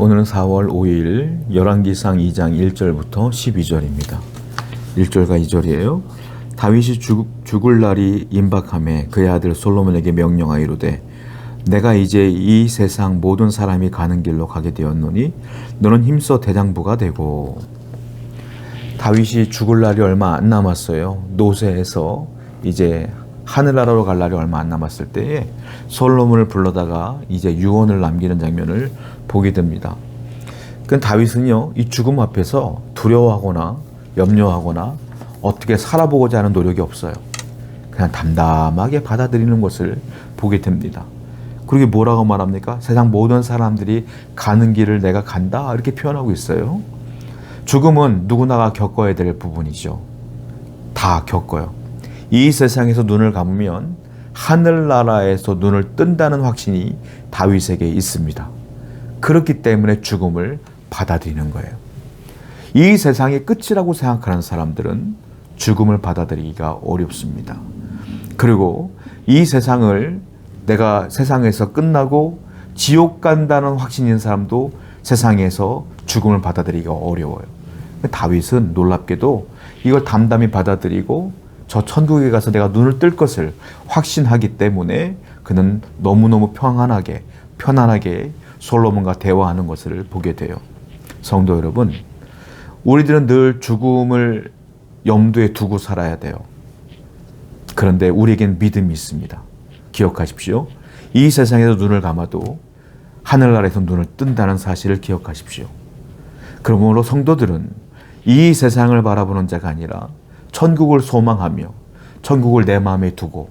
오늘은 4월 5일 열왕기상 2장 1절부터 12절입니다. 1절과 2절이에요. 다윗이 죽을 날이 임박하매 그의 아들 솔로몬에게 명령하이로되 내가 이제 이 세상 모든 사람이 가는 길로 가게 되었노니 너는 힘써 대장부가 되고. 다윗이 죽을 날이 얼마 안 남았어요. 노새에서 이제 하늘나라로 갈 날이 얼마 안 남았을 때에 솔로몬을 불러다가 이제 유언을 남기는 장면을 보게 됩니다. 그 다윗은요, 이 죽음 앞에서 두려워하거나 염려하거나 어떻게 살아보고자 하는 노력이 없어요. 그냥 담담하게 받아들이는 것을 보게 됩니다. 그러게 뭐라고 말합니까? 세상 모든 사람들이 가는 길을 내가 간다 이렇게 표현하고 있어요. 죽음은 누구나가 겪어야 될 부분이죠. 다 겪어요. 이 세상에서 눈을 감으면 하늘나라에서 눈을 뜬다는 확신이 다윗에게 있습니다. 그렇기 때문에 죽음을 받아들이는 거예요. 이 세상의 끝이라고 생각하는 사람들은 죽음을 받아들이기가 어렵습니다. 그리고 이 세상을 내가 세상에서 끝나고 지옥 간다는 확신인 사람도 세상에서 죽음을 받아들이기가 어려워요. 다윗은 놀랍게도 이걸 담담히 받아들이고 저 천국에 가서 내가 눈을 뜰 것을 확신하기 때문에 그는 너무너무 편안하게 솔로몬과 대화하는 것을 보게 돼요. 성도 여러분, 우리들은 늘 죽음을 염두에 두고 살아야 돼요. 그런데 우리에겐 믿음이 있습니다. 기억하십시오. 이 세상에서 눈을 감아도 하늘나라에서 눈을 뜬다는 사실을 기억하십시오. 그러므로 성도들은 이 세상을 바라보는 자가 아니라 천국을 소망하며 천국을 내 마음에 두고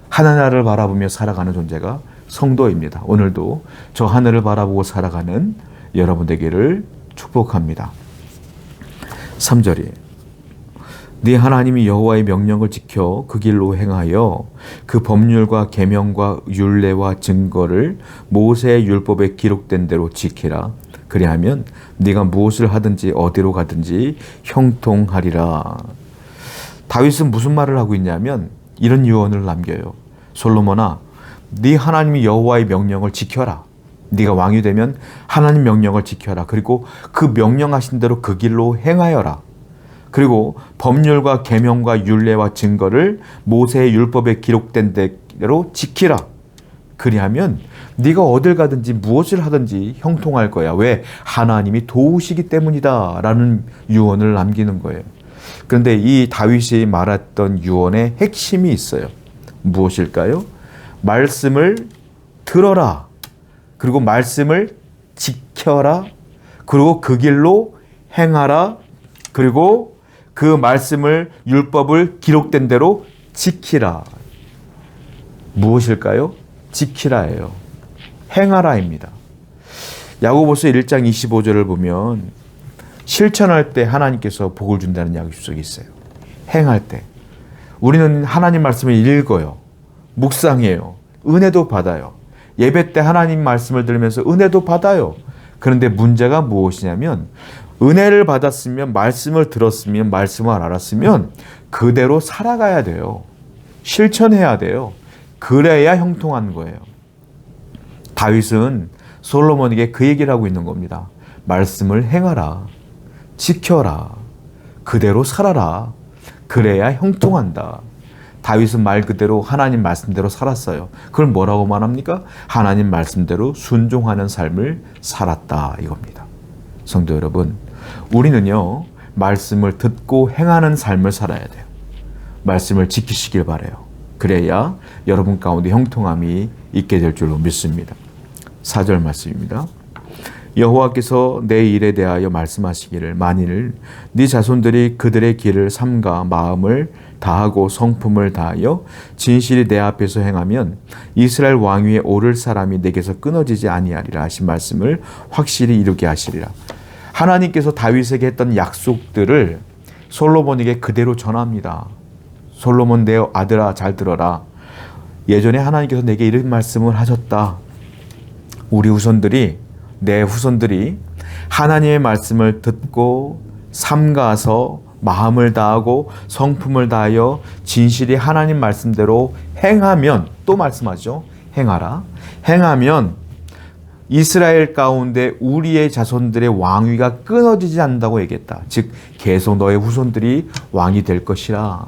하늘나라를 바라보며 살아가는 존재가 성도입니다. 오늘도 저 하늘을 바라보고 살아가는 여러분 되기를 축복합니다. 3절이에요. 네 하나님이 여호와의 명령을 지켜 그 길로 행하여 그 법률과 계명과 율례와 증거를 모세의 율법에 기록된 대로 지키라. 그리하면 네가 무엇을 하든지 어디로 가든지 형통하리라. 다윗은 무슨 말을 하고 있냐면 이런 유언을 남겨요. 솔로몬아, 네 하나님이 여호와의 명령을 지켜라. 네가 왕이 되면 하나님 명령을 지켜라. 그리고 그 명령하신 대로 그 길로 행하여라. 그리고 법률과 계명과 율례와 증거를 모세의 율법에 기록된 대로 지키라. 그리하면 네가 어딜 가든지 무엇을 하든지 형통할 거야. 왜? 하나님이 도우시기 때문이다 라는 유언을 남기는 거예요. 그런데 이 다윗이 말했던 유언의 핵심이 있어요. 무엇일까요? 말씀을 들어라. 그리고 말씀을 지켜라. 그리고 그 길로 행하라. 그리고 그 말씀을 율법을 기록된 대로 지키라. 무엇일까요? 지키라예요. 행하라입니다. 야고보서 1장 25절을 보면 실천할 때 하나님께서 복을 준다는 약속이 있어요. 행할 때. 우리는 하나님 말씀을 읽어요. 묵상해요. 은혜도 받아요. 예배 때 하나님 말씀을 들으면서 은혜도 받아요. 그런데 문제가 무엇이냐면 은혜를 받았으면 말씀을 들었으면 말씀을 알았으면 그대로 살아가야 돼요. 실천해야 돼요. 그래야 형통한 거예요. 다윗은 솔로몬에게 그 얘기를 하고 있는 겁니다. 말씀을 행하라. 지켜라. 그대로 살아라. 그래야 형통한다. 다윗은 말 그대로 하나님 말씀대로 살았어요. 그걸 뭐라고 말합니까? 하나님 말씀대로 순종하는 삶을 살았다 이겁니다. 성도 여러분, 우리는요 말씀을 듣고 행하는 삶을 살아야 돼요. 말씀을 지키시길 바라요. 그래야 여러분 가운데 형통함이 있게 될 줄로 믿습니다. 4절 말씀입니다. 여호와께서 내 일에 대하여 말씀하시기를 만일 네 자손들이 그들의 길을 삼가 마음을 다하고 성품을 다하여 진실이 내 앞에서 행하면 이스라엘 왕위에 오를 사람이 내게서 끊어지지 아니하리라 하신 말씀을 확실히 이루게 하시리라. 하나님께서 다윗에게 했던 약속들을 솔로몬에게 그대로 전합니다. 솔로몬 내 아들아 잘 들어라. 예전에 하나님께서 내게 이런 말씀을 하셨다. 우리 후손들이 내 후손들이 하나님의 말씀을 듣고 삼가서 마음을 다하고 성품을 다하여 진실이 하나님 말씀대로 행하면 또 말씀하죠. 행하라. 행하면 이스라엘 가운데 우리의 자손들의 왕위가 끊어지지 않는다고 얘기했다. 즉 계속 너의 후손들이 왕이 될 것이라.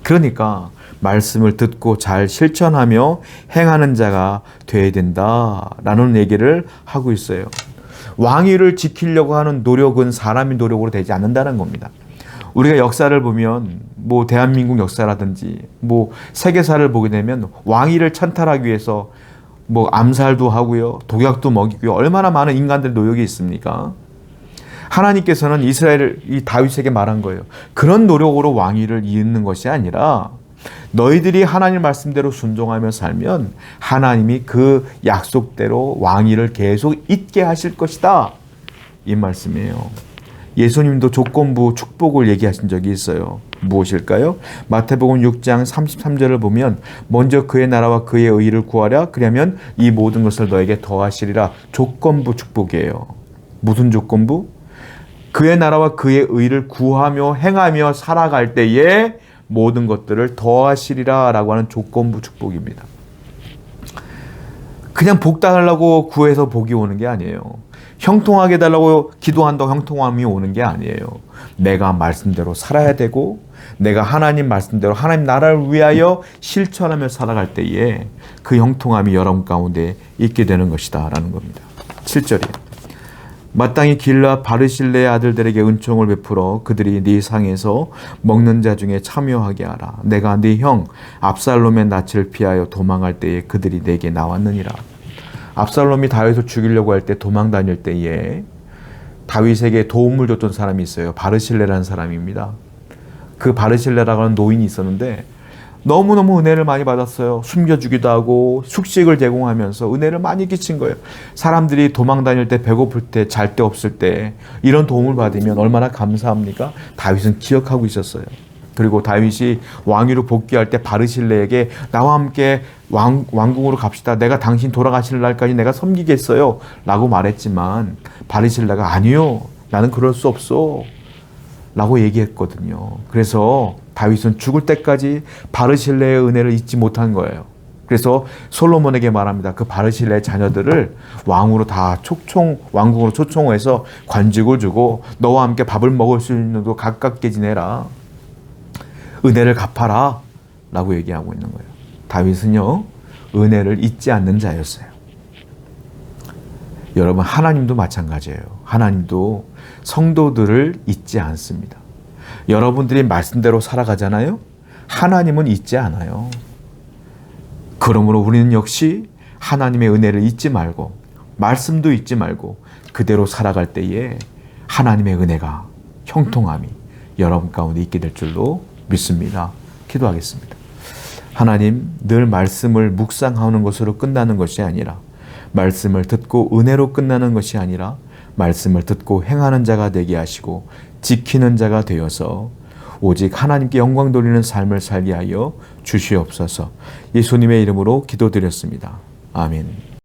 그러니까 말씀을 듣고 잘 실천하며 행하는 자가 되어야 된다라는 얘기를 하고 있어요. 왕위를 지키려고 하는 노력은 사람의 노력으로 되지 않는다는 겁니다. 우리가 역사를 보면 뭐 대한민국 역사라든지 뭐 세계사를 보게 되면 왕위를 찬탈하기 위해서 뭐 암살도 하고요, 독약도 먹이고요, 얼마나 많은 인간들 노력이 있습니까? 하나님께서는 이 다윗에게 말한 거예요. 그런 노력으로 왕위를 잇는 것이 아니라 너희들이 하나님 말씀대로 순종하며 살면 하나님이 그 약속대로 왕위를 계속 잇게 하실 것이다. 이 말씀이에요. 예수님도 조건부 축복을 얘기하신 적이 있어요. 무엇일까요? 마태복음 6장 33절을 보면 먼저 그의 나라와 그의 의를 구하라. 그러면 이 모든 것을 너에게 더하시리라. 조건부 축복이에요. 무슨 조건부? 그의 나라와 그의 의를 구하며 행하며 살아갈 때에 모든 것들을 더하시리라 라고 하는 조건부 축복입니다. 그냥 복 달라고 구해서 복이 오는 게 아니에요. 형통하게 해달라고 기도한다고 형통함이 오는 게 아니에요. 내가 말씀대로 살아야 되고 내가 하나님 말씀대로 하나님 나라를 위하여 실천하며 살아갈 때에 그 형통함이 여러분 가운데 있게 되는 것이다 라는 겁니다. 7절이에요. 마땅히 길라 바르실레의 아들들에게 은총을 베풀어 그들이 네 상에서 먹는 자 중에 참여하게 하라. 내가 네 형 압살롬의 낯을 피하여 도망할 때에 그들이 내게 나왔느니라. 압살롬이 다윗을 죽이려고 할 때 도망 다닐 때에 다윗에게 도움을 줬던 사람이 있어요. 바르실레라는 사람입니다. 그 바르실레라고 하는 노인이 있었는데 너무너무 은혜를 많이 받았어요. 숨겨주기도 하고 숙식을 제공하면서 은혜를 많이 끼친 거예요. 사람들이 도망 다닐 때, 배고플 때, 잘 데 없을 때 이런 도움을 받으면 얼마나 감사합니까? 다윗은 기억하고 있었어요. 그리고 다윗이 왕위로 복귀할 때 바르실레에게 나와 함께 왕궁으로 갑시다. 내가 당신 돌아가실 날까지 내가 섬기겠어요 라고 말했지만 바르실레가 아니요, 나는 그럴 수 없어 라고 얘기했거든요. 그래서 다윗은 죽을 때까지 바르실레의 은혜를 잊지 못한 거예요. 그래서 솔로몬에게 말합니다. 그 바르실레의 자녀들을 왕으로 다 왕궁으로 초청해서 관직을 주고 너와 함께 밥을 먹을 수 있는 도 가깝게 지내라. 은혜를 갚아라 라고 얘기하고 있는 거예요. 다윗은요, 은혜를 잊지 않는 자였어요. 여러분, 하나님도 마찬가지예요. 하나님도 성도들을 잊지 않습니다. 여러분들이 말씀대로 살아가잖아요. 하나님은 잊지 않아요. 그러므로 우리는 역시 하나님의 은혜를 잊지 말고 말씀도 잊지 말고 그대로 살아갈 때에 하나님의 은혜가, 형통함이 여러분 가운데 있게 될 줄로 믿습니다. 기도하겠습니다. 하나님, 늘 말씀을 묵상하는 것으로 끝나는 것이 아니라 말씀을 듣고 은혜로 끝나는 것이 아니라 말씀을 듣고 행하는 자가 되게 하시고 지키는 자가 되어서 오직 하나님께 영광 돌리는 삶을 살게 하여 주시옵소서. 예수님의 이름으로 기도드렸습니다. 아멘.